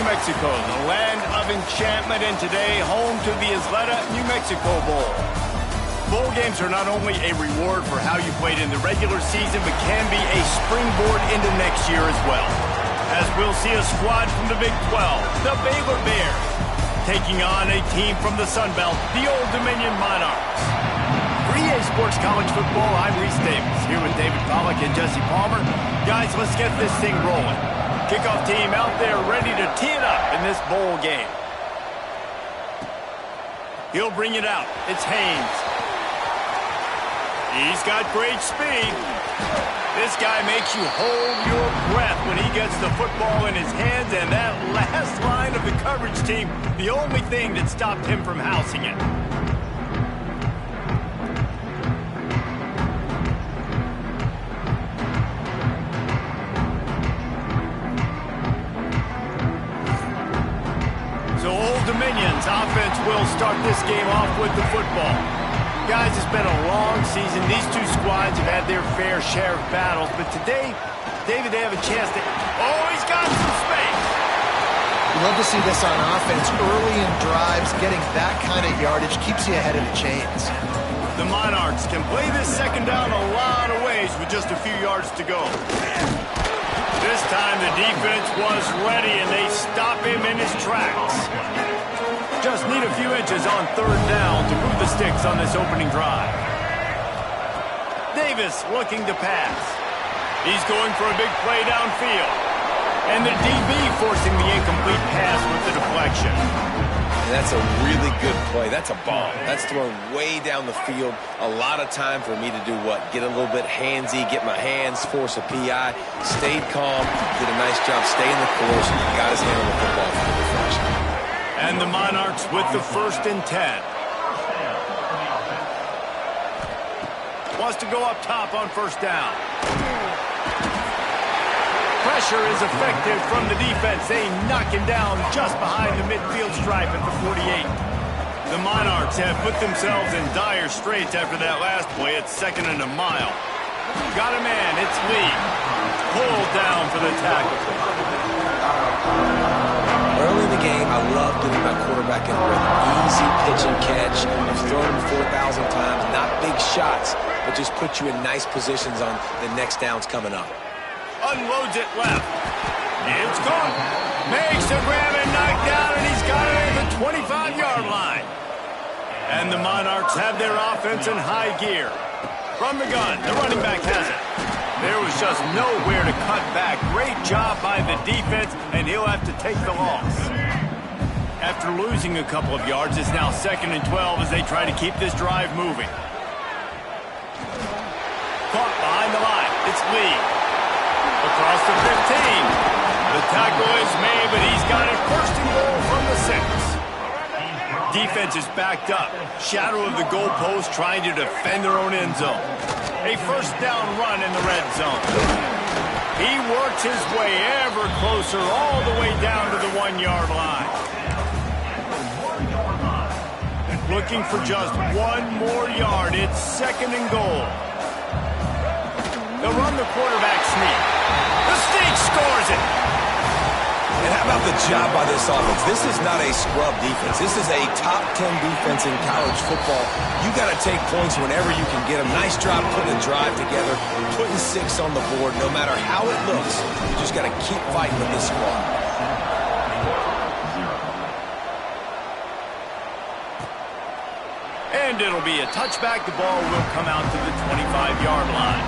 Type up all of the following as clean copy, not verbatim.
New Mexico, the land of enchantment, and today home to the Isleta, New Mexico Bowl. Bowl games are not only a reward for how you played in the regular season, but can be a springboard into next year as well. As we'll see a squad from the Big 12, the Baylor Bears, taking on a team from the Sun Belt, the Old Dominion Monarchs. For EA Sports College Football, I'm Reese Davis, here with David Pollack and Jesse Palmer. Guys, let's get this thing rolling. Kickoff team out there ready to tee it up in this bowl game. He'll bring it out. It's Haynes. He's got great speed. This guy makes you hold your breath when he gets the football in his hands, and that last line of the coverage team, the only thing that stopped him from housing it. So Old Dominion's offense will start this game off with the football. Guys, it's been a long season. These two squads have had their fair share of battles, but today, David, they have a chance to... Oh, he's got some space! You love to see this on offense. Early in drives, getting that kind of yardage keeps you ahead of the chains. The Monarchs can play this second down a lot of ways with just a few yards to go. This time the defense was ready, and they stop him in his tracks. Just need a few inches on third down to move the sticks on this opening drive. Davis looking to pass. He's going for a big play downfield. And the DB forcing the incomplete pass with the deflection. And that's a really good play. That's a bomb. That's thrown way down the field. A lot of time for me to do what? Get a little bit handsy, get my hands, force a PI. Stayed calm, did a nice job staying the course, got his hand on the football for the deflection. And the Monarchs with the 1st and 10. Wants to go up top on first down. Pressure is effective from the defense. They knock him down just behind the midfield stripe at the 48. The Monarchs have put themselves in dire straits after that last play. It's 2nd and a mile. Got a man. It's Lee. Pulled down for the tackle. Early in the game, I love getting my quarterback in rhythm. Easy pitch and catch. I've thrown him 4,000 times. Not big shots, but just put you in nice positions on the next downs coming up. Unloads it left. It's gone. Makes a grab and knocked down, and he's got it at the 25-yard line. And the Monarchs have their offense in high gear. From the gun, the running back has it. There was just nowhere to cut back. Great job by the defense, and he'll have to take the loss. After losing a couple of yards, it's now 2nd and 12 as they try to keep this drive moving. Caught behind the line. It's Lee. Across the 15. The tackle is made, but he's got it 1st and goal from the 6. Defense is backed up. Shadow of the goalpost trying to defend their own end zone. A 1st down run in the red zone. He works his way ever closer all the way down to the 1-yard line. Looking for just one more yard. It's 2nd and goal. They'll run the quarterback sneak. The sneak scores it. And how about the job by this offense? This is not a scrub defense. This is a top 10 defense in college football. You got to take points whenever you can get them. Nice job putting a drive together, putting 6 on the board. No matter how it looks, you just got to keep fighting with this squad. And it'll be a touchback. The ball will come out to the 25-yard line.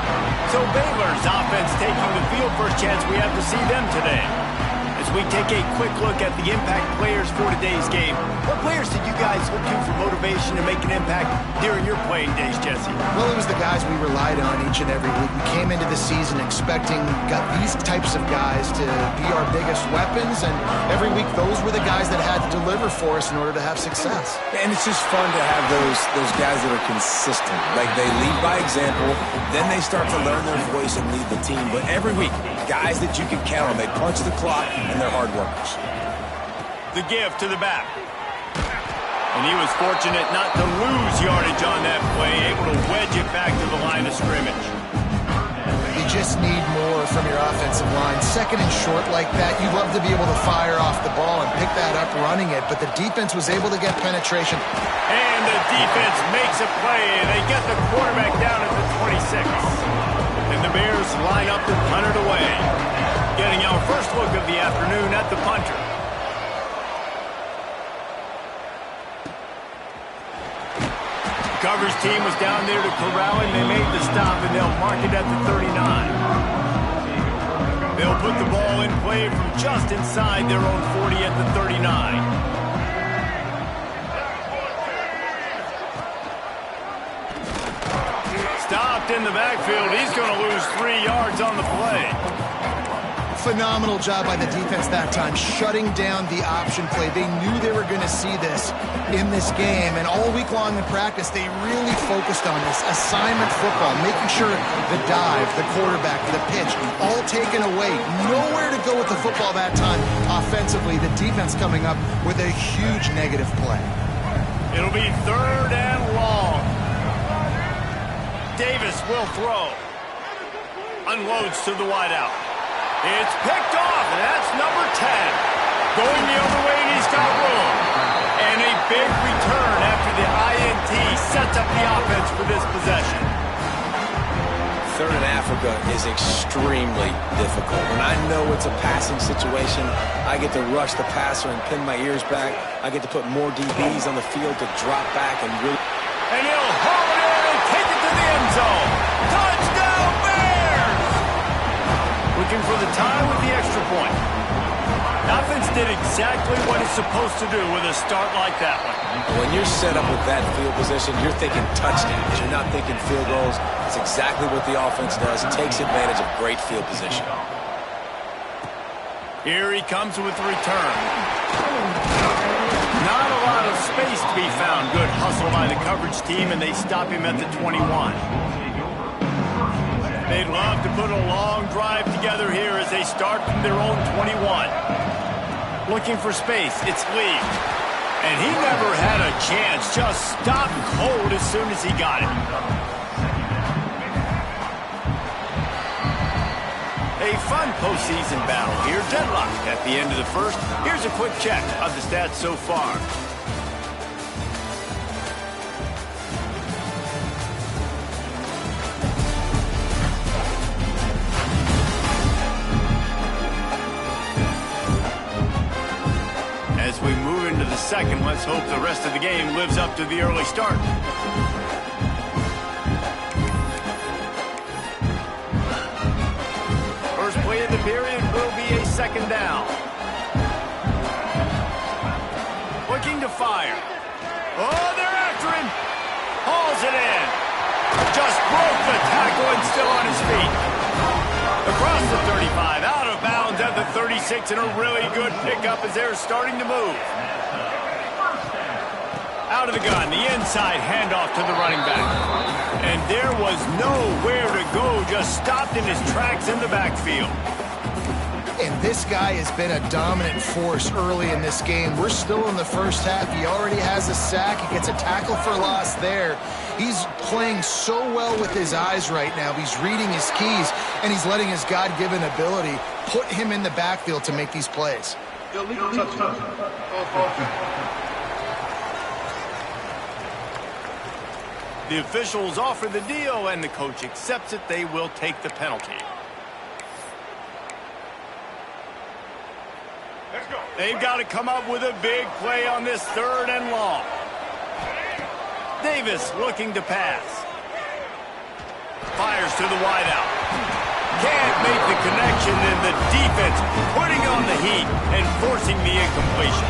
So Baylor's offense taking the field. First chance we have to see them today. As we take a quick look at the impact players for today's game, what players did you guys look to for motivation to make an impact during your playing days, Jesse? Well, it was the guys we relied on each and every week. We came into the season expecting these types of guys to be our biggest weapons, and every week those were the guys that had to deliver for us in order to have success. And it's just fun to have those guys that are consistent. Like, they lead by example, then they start to learn their voice and lead the team. But every week, guys that you can count on, they punch the clock, and they're hard workers. The give to the back. And he was fortunate not to lose yardage on that play, able to wedge it back to the line of scrimmage. The just need more from your offensive line. Second and short like that, you'd love to be able to fire off the ball and pick that up running it, but the defense was able to get penetration. And the defense makes a play, and they get the quarterback down at the 26. And the Bears line up to punt it away. Getting our first look of the afternoon at the punter. Coverage team was down there to corral him. They made the stop, and they'll mark it at the 39. They'll put the ball in play from just inside their own 40 at the 39. Stopped in the backfield. He's going to lose 3 yards on the play. Phenomenal job by the defense that time, shutting down the option play. They knew they were going to see this in this game, and all week long in practice, they really focused on this assignment football, making sure the dive, the quarterback, the pitch, all taken away. Nowhere to go with the football that time offensively. The defense coming up with a huge negative play. It'll be 3rd and long. Davis will throw. Unloads to the wideout. It's picked off, and that's number 10. Going the other way, and he's got room. And a big return after the INT sets up the offense for this possession. 3rd and Africa is extremely difficult. When I know it's a passing situation, I get to rush the passer and pin my ears back. I get to put more DBs on the field to drop back and really... And he'll haul it in and take it to the end zone. Touchdown, Bears! Looking for the tie with the extra point. Offense did exactly what it's supposed to do with a start like that one. When you're set up with that field position, you're thinking touchdowns. You're not thinking field goals. It's exactly what the offense does. It takes advantage of great field position. Here he comes with the return. Not a lot of space to be found. Good hustle by the coverage team, and they stop him at the 21. They'd love to put a long drive together here as they start from their own 21. Looking for space, it's Lee. And he never had a chance, just stopped cold as soon as he got it. A fun postseason battle here, deadlocked at the end of the first. Here's a quick check of the stats so far. As we move into the second, let's hope the rest of the game lives up to the early start. First play of the period will be a 2nd down. Looking to fire. Oh, they're after him. Hauls it in. Just broke the tackle and still on his feet. Across the 35, out of bounds at the 36, and a really good pickup as they're starting to move. Out of the gun, the inside handoff to the running back. And there was nowhere to go, just stopped in his tracks in the backfield. And this guy has been a dominant force early in this game. We're still in the first half. He already has a sack. He gets a tackle for loss there. He's playing so well with his eyes right now. He's reading his keys, and he's letting his God-given ability put him in the backfield to make these plays. The officials offer the deal, and the coach accepts it. They will take the penalty. They've got to come up with a big play on this 3rd and long. Davis looking to pass. Fires to the wideout. Can't make the connection, and the defense putting on the heat and forcing the incompletion.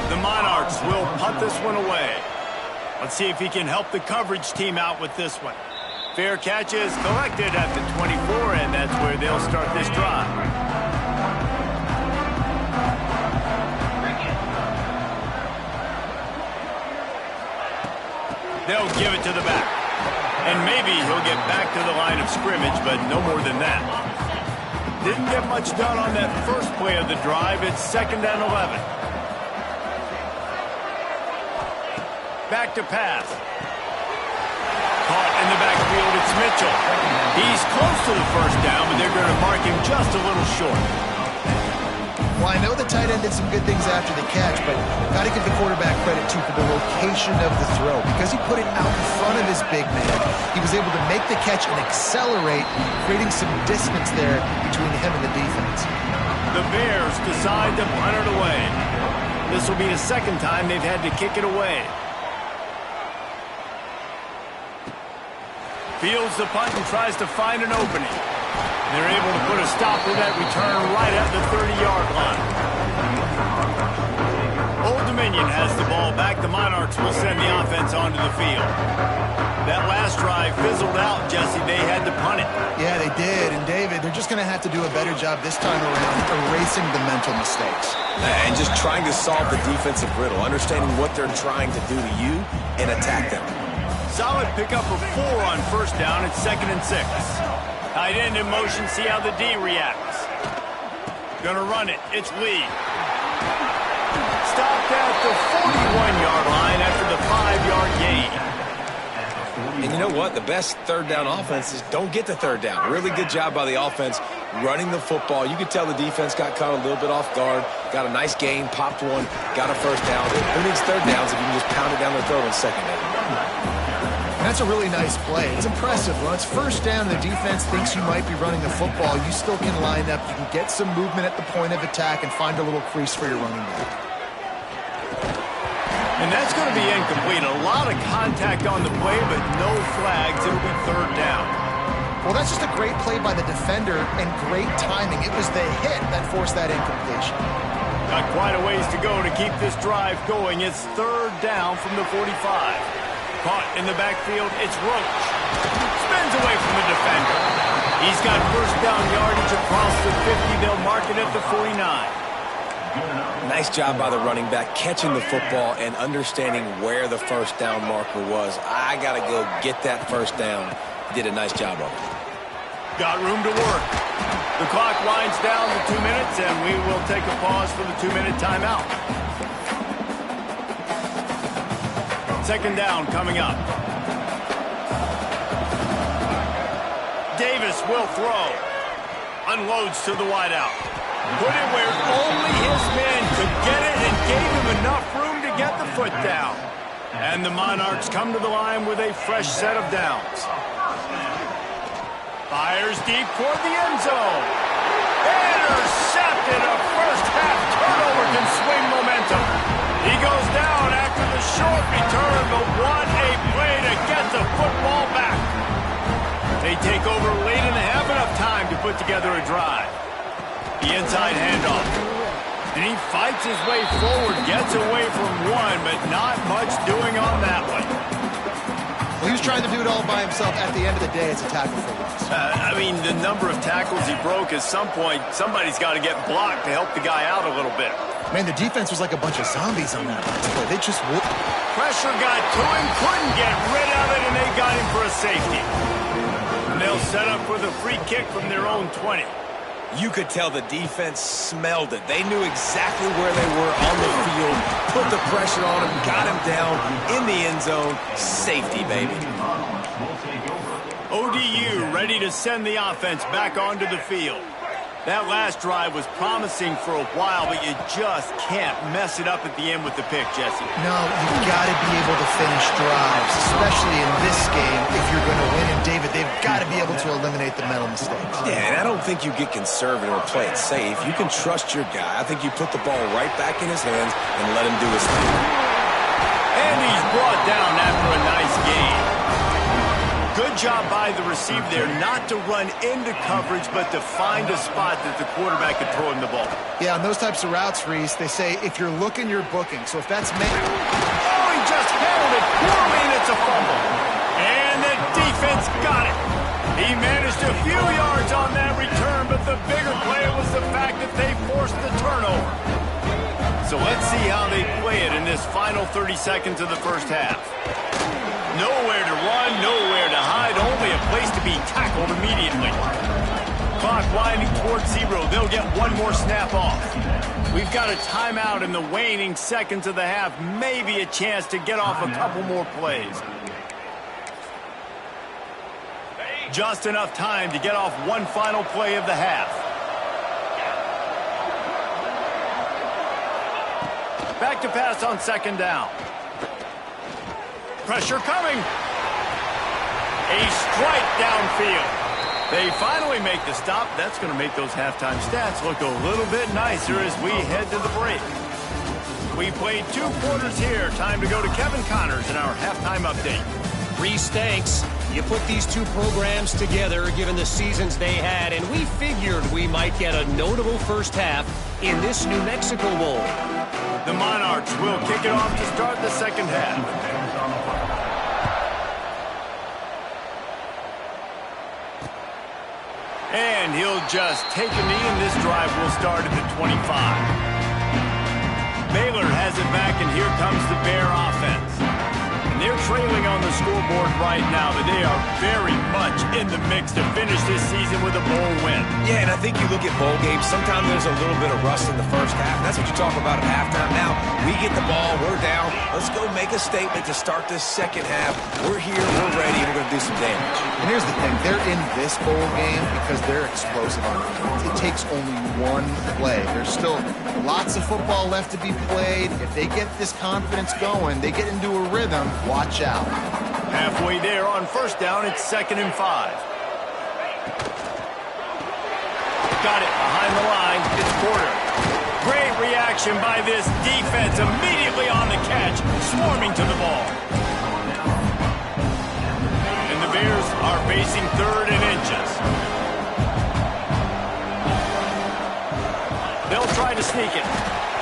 The Monarchs will punt this one away. Let's see if he can help the coverage team out with this one. Fair catch is collected at the 24, and that's where they'll start this drive. They'll give it to the back. And maybe he'll get back to the line of scrimmage, but no more than that. Didn't get much done on that first play of the drive. It's 2nd and 11. Back to pass. Caught in the back backfield, it's Mitchell. He's close to the first down, but they're going to mark him just a little short. Well, I know the tight end did some good things after the catch, but got to give the quarterback credit, too, for the location of the throw. Because he put it out in front of his big man, he was able to make the catch and accelerate, creating some distance there between him and the defense. The Bears decide to punt it away. This will be the second time they've had to kick it away. Fields the punt and tries to find an opening. They're able to put a stop to that return right at the 30-yard line. Old Dominion has the ball back. The Monarchs will send the offense onto the field. That last drive fizzled out, Jesse. They had to punt it. Yeah, they did. And, David, they're just going to have to do a better job this time around erasing the mental mistakes. And just trying to solve the defensive riddle, understanding what they're trying to do to you and attack them. Solid pickup of 4 on first down. It's 2nd and 6. Tight end in motion, see how the D reacts. Gonna run it, it's Lee. Stopped at the 41-yard line after the 5-yard gain. And you know what? The best third down offense is don't get the third down. Really good job by the offense running the football. You could tell the defense got caught a little bit off guard, got a nice gain, popped one, got a first down. Who needs third downs if you can just pound it down their throat on second down? And that's a really nice play. It's impressive. When it's first down and the defense thinks you might be running the football, you still can line up. You can get some movement at the point of attack and find a little crease for your running back. And that's going to be incomplete. A lot of contact on the play, but no flags. It'll be third down. Well, that's just a great play by the defender and great timing. It was the hit that forced that incompletion. Got quite a ways to go to keep this drive going. It's third down from the 45. Caught in the backfield, it's Roach. Spins away from the defender. He's got first down yardage across the 50. They'll mark it at the 49. Nice job by the running back, catching the football and understanding where the first down marker was. I got to go get that first down. Did a nice job of it. Got room to work. The clock winds down to 2 minutes, and we will take a pause for the 2-minute timeout. Second down coming up. Davis will throw. Unloads to the wideout. Put it where only his man could get it and gave him enough room to get the foot down. And the Monarchs come to the line with a fresh set of downs. Fires deep toward the end zone. Intercepted. A first-half turnover can swing momentum. He goes down after the short return, but what a play to get the football back. They take over late in the half, enough time to put together a drive. The inside handoff. And he fights his way forward, gets away from one, but not much doing on that one. Well, he was trying to do it all by himself. At the end of the day, it's a tackle for loss. I mean, the number of tackles he broke, at some point, somebody's got to get blocked to help the guy out a little bit. Man, the defense was like a bunch of zombies on that last play. They just whooped. Pressure got to him, couldn't get rid of it, and they got him for a safety. And they'll set up for the free kick from their own 20. You could tell the defense smelled it. They knew exactly where they were on the field, put the pressure on him, got him down in the end zone. Safety, baby. ODU ready to send the offense back onto the field. That last drive was promising for a while, but you just can't mess it up at the end with the pick, Jesse. No, you've got to be able to finish drives, especially in this game if you're going to win. And, David, they've got to be able to eliminate the mental mistakes. Yeah, and I don't think you get conservative or play it safe. You can trust your guy. I think you put the ball right back in his hands and let him do his thing. And he's brought down after a nice gain. Good job by the receiver there not to run into coverage, but to find a spot that the quarterback could throw him the ball. Yeah, on those types of routes, Reese, they say if you're looking, you're booking. So if that's me... Oh, he just handled it poorly, and it's a fumble. And the defense got it. He managed a few yards on that return, but the bigger play was the fact that they forced the turnover. So let's see how they play it in this final 30 seconds of the first half. Nowhere to run, nowhere to hide, only a place to be tackled immediately. Clock winding towards 0. They'll get one more snap off. We've got a timeout in the waning seconds of the half. Maybe a chance to get off a couple more plays. Just enough time to get off one final play of the half. Back to pass on second down. Pressure coming. A strike downfield. They finally make the stop. That's going to make those halftime stats look a little bit nicer as we head to the break. We played 2 quarters here. Time to go to Kevin Connors in our halftime update. Reese, thanks. You put these 2 programs together given the seasons they had, and we figured we might get a notable first half in this New Mexico Bowl. The Monarchs will kick it off to start the second half. And he'll just take a knee, and this drive will start at the 25. Baylor has it back, and here comes the Bear offense. And they're trailing on the scoreboard right now, but they are very much in the mix to finish this season with a bowl win. Yeah, and I think you look at bowl games, sometimes there's a little bit of rust in the first half. That's what you talk about at halftime. Now, we get the ball, we're down. Let's go make a statement to start this second half. We're here, we're ready, and we're going to do some damage. And here's the thing. They're in this bowl game because they're explosive on offense. It takes only one play. There's still lots of football left to be played. If they get this confidence going, they get into a rhythm, watch out. Halfway there on first down, it's 2nd and 5. Got it behind the line. It's Porter. Great reaction by this defense. Immediately on the catch, swarming to the ball. And the Bears are facing 3rd and inches. They'll try to sneak it.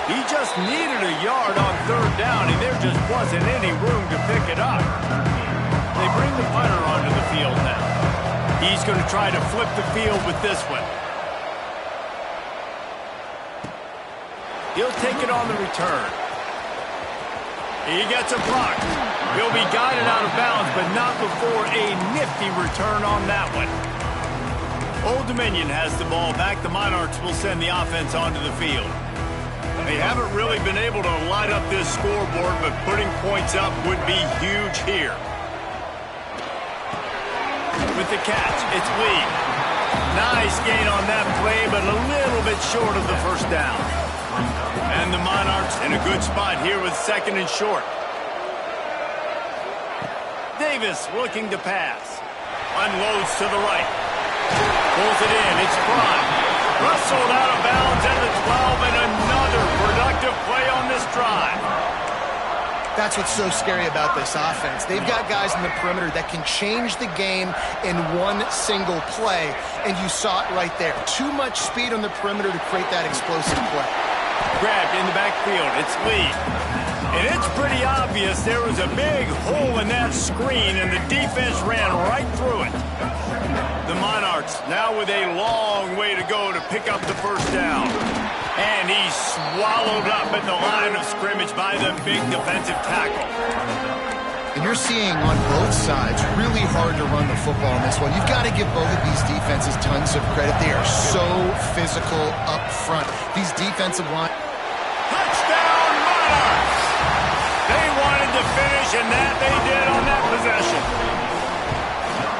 He just needed a yard on 3rd down, and there just wasn't any room to pick it up. They bring the punter onto the field now. He's going to try to flip the field with this one. He'll take it on the return. He gets a block. He'll be guided out of bounds, but not before a nifty return on that one. Old Dominion has the ball back. The Monarchs will send the offense onto the field. They haven't really been able to light up this scoreboard, but putting points up would be huge here. With the catch, it's Lee. Nice gain on that play, but a little bit short of the first down. And the Monarchs in a good spot here with 2nd and short. Davis looking to pass. Unloads to the right. Pulls it in. It's Fry. Rustled out of bounds at the 12, and another productive play on this drive. That's what's so scary about this offense. They've got guys in the perimeter that can change the game in one single play, and you saw it right there. Too much speed on the perimeter to create that explosive play. Grabbed in the backfield. It's Lee. And it's pretty obvious there was a big hole in that screen, and the defense ran right through it. The Monarchs now with a long way to go to pick up the first down. And he's swallowed up at the line of scrimmage by the big defensive tackle. And you're seeing on both sides really hard to run the football in this one. You've got to give both of these defenses tons of credit. They are so physical up front. These defensive line. Touchdown, Monarchs! They wanted to finish, and that they did on that possession.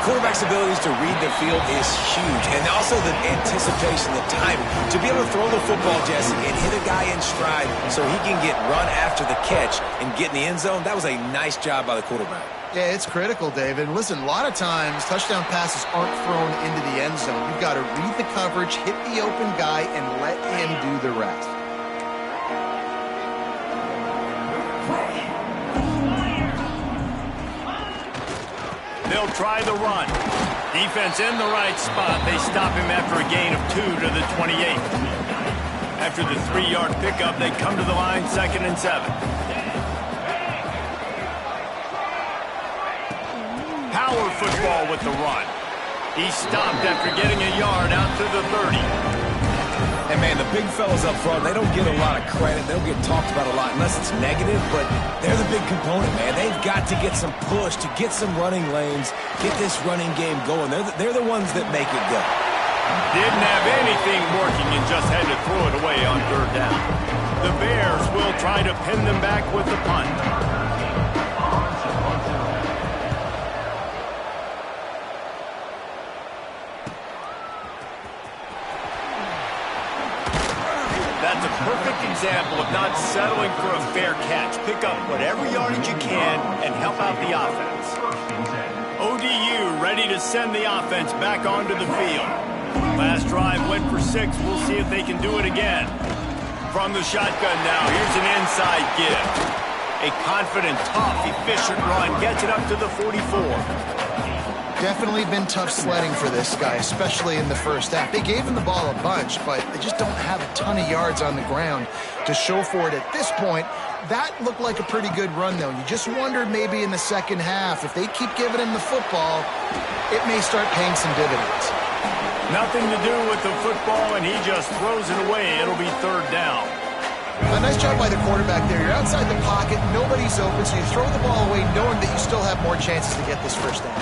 Quarterback's abilities to read the field is huge, and also the anticipation, the timing. To be able to throw the football, Jesse, and hit a guy in stride so he can get run after the catch and get in the end zone, that was a nice job by the quarterback. Yeah, it's critical, David. Listen, a lot of times touchdown passes aren't thrown into the end zone. You've got to read the coverage, hit the open guy, and let him do the rest. They'll try the run. Defense in the right spot. They stop him after a gain of 2 to the 28. After the 3-yard pickup, they come to the line 2nd and 7. Power football with the run. He stopped after getting a yard out to the 30. And, man, the big fellas up front, they don't get a lot of credit. They don't get talked about a lot unless it's negative, but they're the big component, man. They've got to get some push, to get some running lanes, get this running game going. They're the ones that make it go. Didn't have anything working and just had to throw it away on 3rd down. The Bears will try to pin them back with the punt. example of not settling for a fair catch. Pick up whatever yardage you can and help out the offense. ODU ready to send the offense back onto the field. Last drive went for 6. We'll see if they can do it again. From the shotgun now, here's an inside give. A confident, tough, efficient run gets it up to the 44. Definitely been tough sledding for this guy, especially in the first half. They gave him the ball a bunch, but they just don't have a ton of yards on the ground to show for it at this point. That looked like a pretty good run, though. You just wondered maybe in the second half, if they keep giving him the football, it may start paying some dividends. Nothing to do with the football, and he just throws it away. It'll be 3rd down. A nice job by the quarterback there. You're outside the pocket, nobody's open, so you throw the ball away knowing that you still have more chances to get this first down.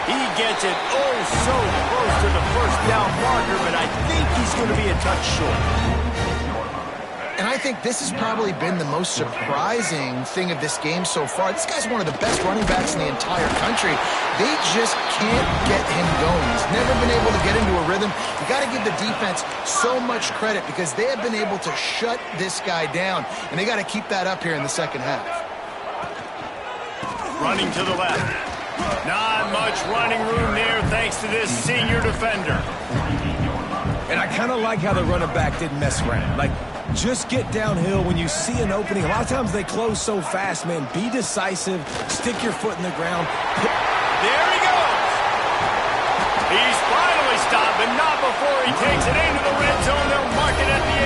He gets it oh so close to the first down marker, but I think he's going to be a touch short. And I think this has probably been the most surprising thing of this game so far. This guy's one of the best running backs in the entire country. They just can't get him going. He's never been able to get into a rhythm. You got to give the defense so much credit because they have been able to shut this guy down, and they got to keep that up here in the second half. Running to the left. Not much running room there thanks to this senior defender. And I kind of like how the running back didn't mess around. Like, just get downhill when you see an opening. A lot of times they close so fast, man. Be decisive. Stick your foot in the ground. There he goes. He's finally stopped, but not before he takes it into the red zone. They'll mark it at the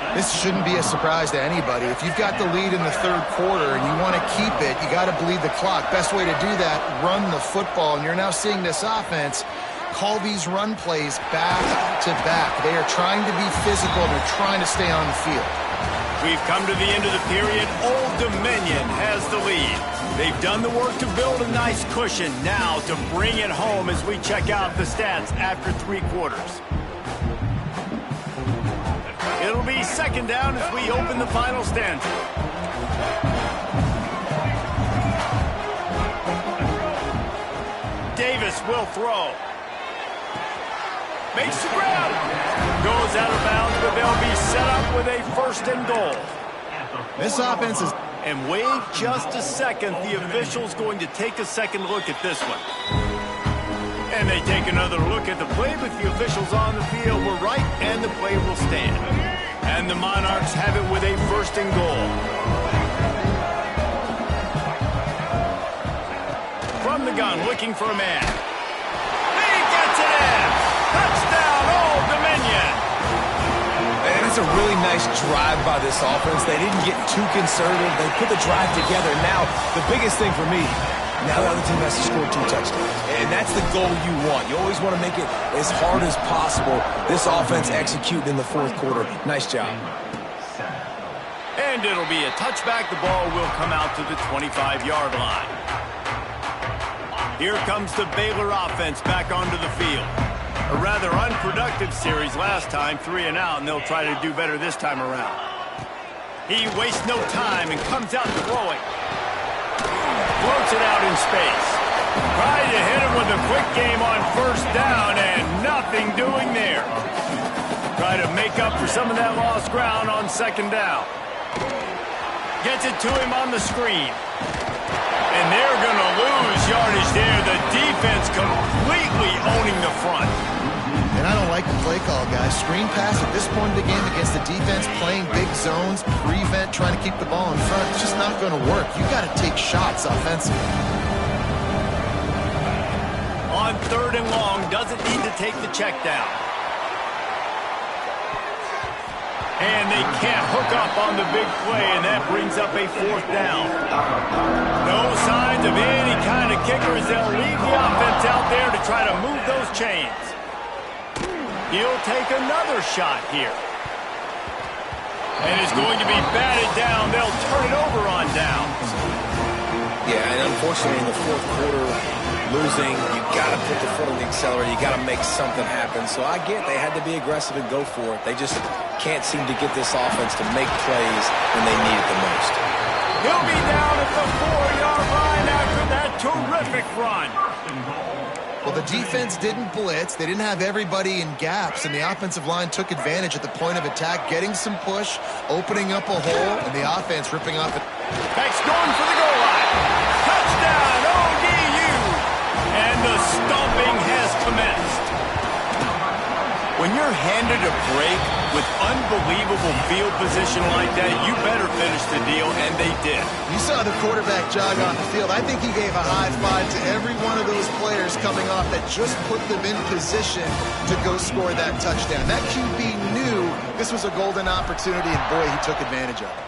18. This shouldn't be a surprise to anybody. If you've got the lead in the 3rd quarter and you want to keep it, you got to bleed the clock. Best way to do that, run the football. And you're now seeing this offense call these run plays back to back. They are trying to be physical. They're trying to stay on the field. We've come to the end of the period. Old Dominion has the lead. They've done the work to build a nice cushion. Now to bring it home as we check out the stats after 3 quarters. It'll be 2nd down as we open the final stanza. Davis will throw. Makes the grab. Goes out of bounds, but they'll be set up with a 1st and goal. This offense is... And wait just a second. The official's going to take a second look at this one. And they take another look at the play, but the officials on the field were right, and the play will stand. And the Monarchs have it with a 1st and goal. From the gun, looking for a man. He gets it in! Touchdown, Old Dominion! And it's a really nice drive by this offense. They didn't get too conservative. They put the drive together. Now, the biggest thing for me, now the other team has to score 2 touchdowns. And that's the goal you want. You always want to make it as hard as possible. This offense executing in the 4th quarter. Nice job. And it'll be a touchback. The ball will come out to the 25-yard line. Here comes the Baylor offense back onto the field. A rather unproductive series last time, 3 and out, and they'll try to do better this time around. He wastes no time and comes out throwing. Floats it out in space. Tried to hit him with a quick game on 1st down, and nothing doing there. Try to make up for some of that lost ground on 2nd down. Gets it to him on the screen. And they're going to lose yardage there. The defense completely owning the front. And I don't like the play call, guys. Screen pass at this point of the game against the defense, playing big zones, prevent, trying to keep the ball in front. It's just not going to work. You got to take shots offensively. On 3rd and long, doesn't need to take the check down. And they can't hook up on the big play, and that brings up a 4th down. No signs of any kind of kickers. They'll leave the offense out there to try to move those chains. He'll take another shot here. And it's going to be batted down. They'll turn it over on downs. Yeah, and unfortunately in the 4th quarter, losing, you got to put the foot on the accelerator. You got to make something happen. So I get they had to be aggressive and go for it. They just can't seem to get this offense to make plays when they need it the most. He'll be down at the 4-yard line after that terrific run. Well, the defense didn't blitz. They didn't have everybody in gaps, and the offensive line took advantage at the point of attack, getting some push, opening up a hole, and the offense ripping off it. Back's going for the goal line. Touchdown, ODU! And the stomping has commenced. When you're handed a break with unbelievable field position like that, you better finish the deal, and they did. You saw the quarterback jog on the field. I think he gave a high five to every one of those players coming off that just put them in position to go score that touchdown. That QB knew this was a golden opportunity, and boy, he took advantage of it.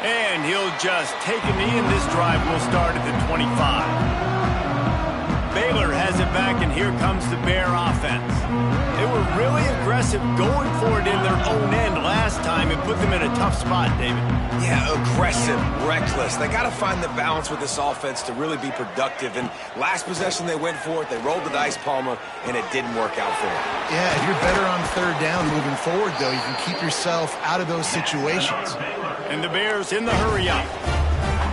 And he'll just take a knee, and this drive will start at the 25. Baylor has it back, and here comes the Bear offense. They were really aggressive going for it in their own end last time and put them in a tough spot, David. Yeah, aggressive, reckless. They got to find the balance with this offense to really be productive. And last possession they went for it, they rolled the dice, Palmer, and it didn't work out for them. Yeah, if you're better on third down moving forward, though, you can keep yourself out of those situations. And the Bears in the hurry-up.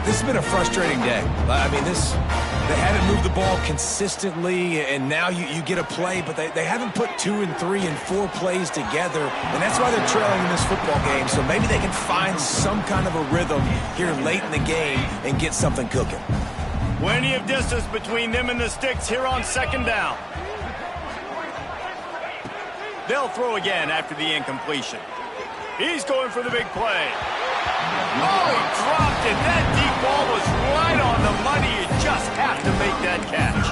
This has been a frustrating day. I mean, they haven't moved the ball consistently, and now you get a play, but they haven't put 2 and 3 and 4 plays together, and that's why they're trailing in this football game. So maybe they can find some kind of a rhythm here late in the game and get something cooking. Plenty of distance between them and the sticks here on second down. They'll throw again after the incompletion. He's going for the big play. Oh, he dropped it. That deep ball was right on the money. You just have to make that catch.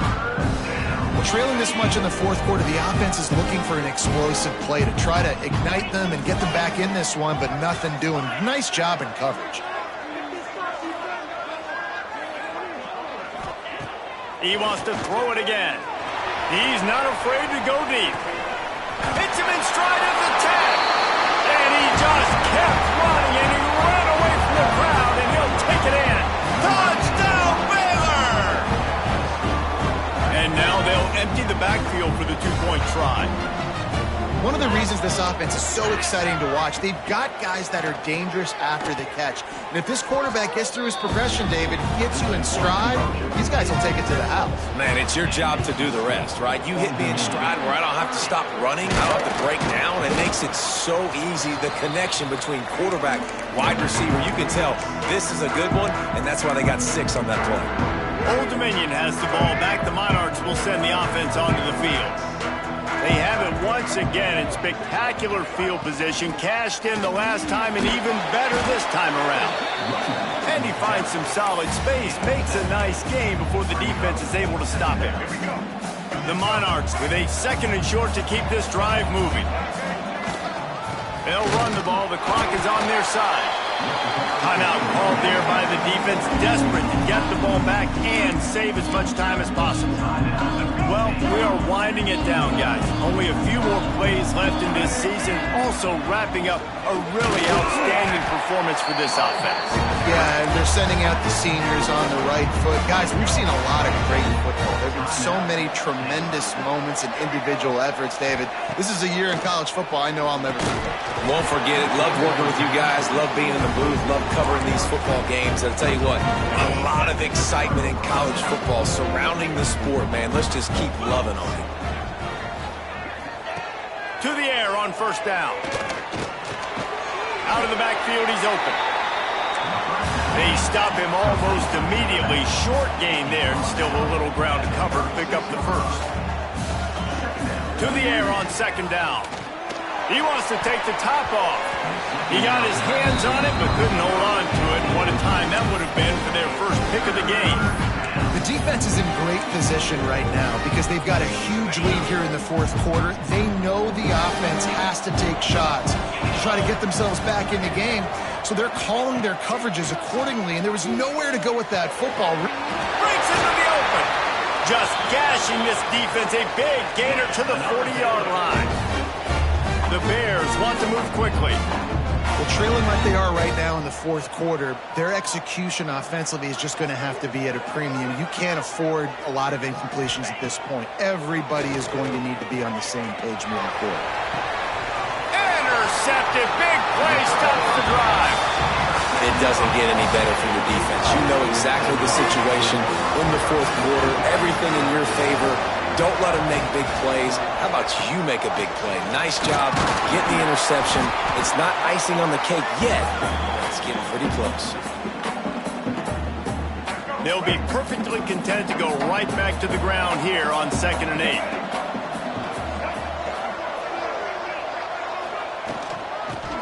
Well, trailing this much in the fourth quarter, the offense is looking for an explosive play to try to ignite them and get them back in this one, but nothing doing. Nice job in coverage. He wants to throw it again. He's not afraid to go deep. Hits him in stride of the 10. And he just kept running, and he ran away from the crowd, and he'll take it in. Touchdown, Baylor! And now they'll empty the backfield for the two-point try. One of the reasons this offense is so exciting to watch, they've got guys that are dangerous after the catch. And if this quarterback gets through his progression, David, gets you in stride, these guys will take it to the house. Man, it's your job to do the rest, right? You hit me in stride where I don't have to stop running. I don't have to break down. It makes it so easy, the connection between quarterback, wide receiver. You can tell this is a good one, and that's why they got 6 on that play. Old Dominion has the ball back. The Monarchs will send the offense onto the field. They have it once again in spectacular field position, cashed in the last time and even better this time around. And he finds some solid space, makes a nice game before the defense is able to stop him. The Monarchs with a 2nd and short to keep this drive moving. They'll run the ball. The clock is on their side. Timeout called there by the defense, desperate to get the ball back and save as much time as possible. Well, we are winding it down, guys. Only a few more plays left in this season. Also wrapping up a really outstanding performance for this offense. Yeah, and they're sending out the seniors on the right foot. Guys, we've seen a lot of great football. There have been so many tremendous moments and individual efforts, David. This is a year in college football I know I'll never forget. Won't forget it. Love working with you guys. Love being in the booth. Love covering these football games. I'll tell you what, a lot of excitement in college football surrounding the sport, man. Let's just keep loving on it. To the air on first down. Out of the backfield, he's open. They stop him almost immediately. Short gain there, and still a little ground to cover to pick up the first. To the air on second down. He wants to take the top off. He got his hands on it, but couldn't hold on to it. What a time that would have been for their first pick of the game. The defense is in great position right now because they've got a huge lead here in the fourth quarter. They know the offense has to take shots to try to get themselves back in the game. So they're calling their coverages accordingly, and there was nowhere to go with that football. Breaks into the open. Just gashing this defense. A big gainer to the 40-yard line. The Bears want to move quickly. Well, trailing like they are right now in the fourth quarter, their execution offensively is just going to have to be at a premium. You can't afford a lot of incompletions at this point. Everybody is going to need to be on the same page moving forward. Intercepted. Big play stops the drive. it doesn't get any better for your defense. You know exactly the situation in the fourth quarter, everything in your favor. Don't let them make big plays. How about you make a big play? Nice job getting the interception. It's not icing on the cake yet. It's getting pretty close. They'll be perfectly content to go right back to the ground here on 2nd and 8.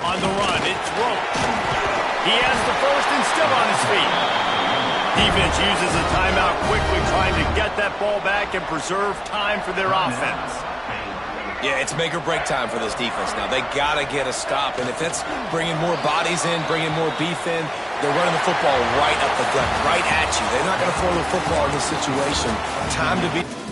On the run, it's Roach. He has the first and still on his feet. Defense uses a timeout quickly, trying to get that ball back and preserve time for their offense. Yeah, it's make or break time for this defense now. They got to get a stop, and if that's bringing more bodies in, bringing more beef in, they're running the football right up the gut, right at you. They're not going to throw the football in this situation. Time to be...